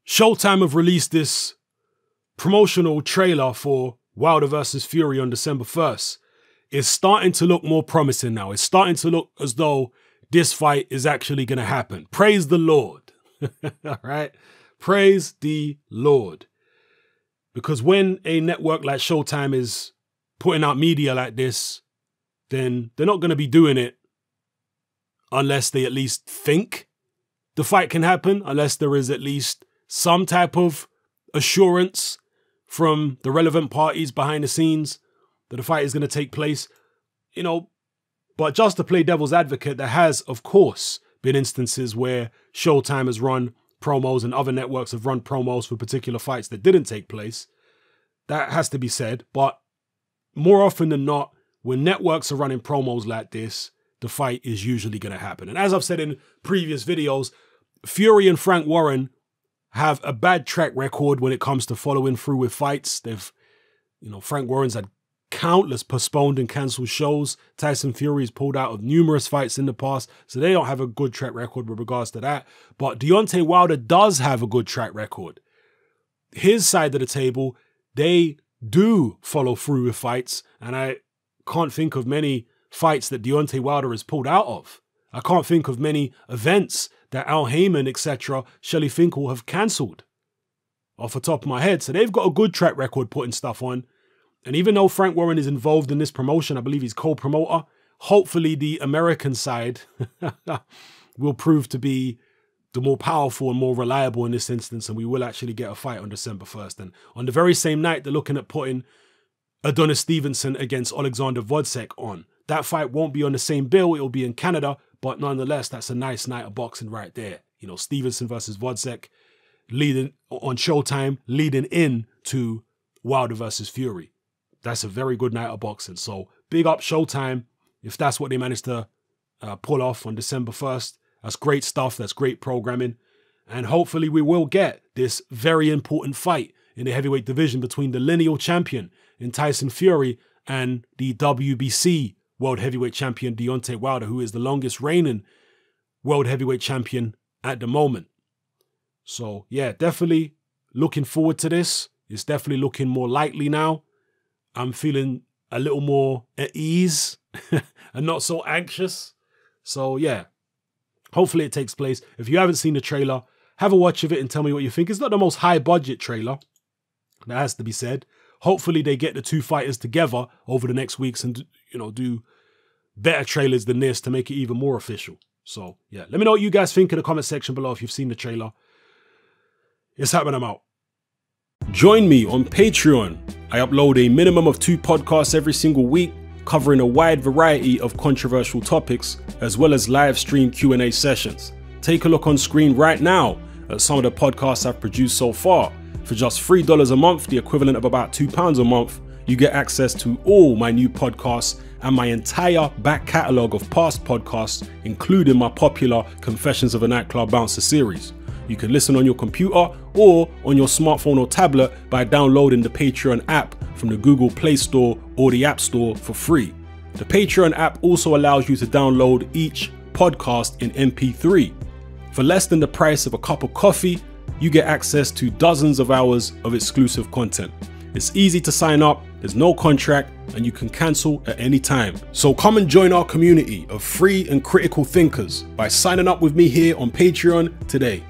Showtime have released this promotional trailer for Wilder vs. Fury on December 1st. It's starting to look more promising now. It's starting to look as though this fight is actually going to happen. Praise the Lord. All right? Praise the Lord. Because when a network like Showtime is putting out media like this, then they're not going to be doing it unless they at least think the fight can happen, unless there is at least some type of assurance from the relevant parties behind the scenes that the fight is going to take place, you know. But just to play devil's advocate, there has, of course, been instances where Showtime has run promos and other networks have run promos for particular fights that didn't take place. That has to be said. But more often than not, when networks are running promos like this, the fight is usually going to happen. And as I've said in previous videos, Fury and Frank Warren have a bad track record when it comes to following through with fights. Frank Warren's had countless postponed and cancelled shows. Tyson Fury's pulled out of numerous fights in the past, so they don't have a good track record with regards to that. But Deontay Wilder does have a good track record. His side of the table, they do follow through with fights, and I can't think of many fights that Deontay Wilder has pulled out of. I can't think of many events that Al Heyman, etc., Shelley Finkel have cancelled off the top of my head. So they've got a good track record putting stuff on. And even though Frank Warren is involved in this promotion, I believe he's co-promoter, hopefully the American side will prove to be the more powerful and more reliable in this instance, and we will actually get a fight on December 1st. And on the very same night, they're looking at putting Adonis Stevenson against Alexander Vodcek on. That fight won't be on the same bill. It'll be in Canada, but nonetheless, that's a nice night of boxing right there. You know, Stevenson versus Vodcek leading on Showtime, leading in to Wilder versus Fury. That's a very good night of boxing. So big up Showtime if that's what they managed to pull off on December 1st. That's great stuff. That's great programming. And hopefully we will get this very important fight in the heavyweight division between the lineal champion in Tyson Fury and the WBC World Heavyweight Champion Deontay Wilder, who is the longest reigning World Heavyweight Champion at the moment. So yeah, definitely looking forward to this. It's definitely looking more likely now. I'm feeling a little more at ease and not so anxious. So yeah, hopefully it takes place. If you haven't seen the trailer, have a watch of it and tell me what you think. It's not the most high budget trailer, that has to be said. Hopefully they get the two fighters together over the next weeks and, you know, do better trailers than this to make it even more official. So yeah, let me know what you guys think in the comment section below if you've seen the trailer. It's happening, I'm out. Join me on Patreon. I upload a minimum of 2 podcasts every single week, covering a wide variety of controversial topics, as well as live stream Q&A sessions. Take a look on screen right now at some of the podcasts I've produced so far. For just $3 a month, the equivalent of about £2 a month, you get access to all my new podcasts and my entire back catalogue of past podcasts, including my popular Confessions of a Nightclub Bouncer series. You can listen on your computer or on your smartphone or tablet by downloading the Patreon app from the Google Play Store or the App Store for free. The Patreon app also allows you to download each podcast in MP3. For less than the price of a cup of coffee, you get access to dozens of hours of exclusive content. It's easy to sign up, there's no contract, and you can cancel at any time. So come and join our community of free and critical thinkers by signing up with me here on Patreon today.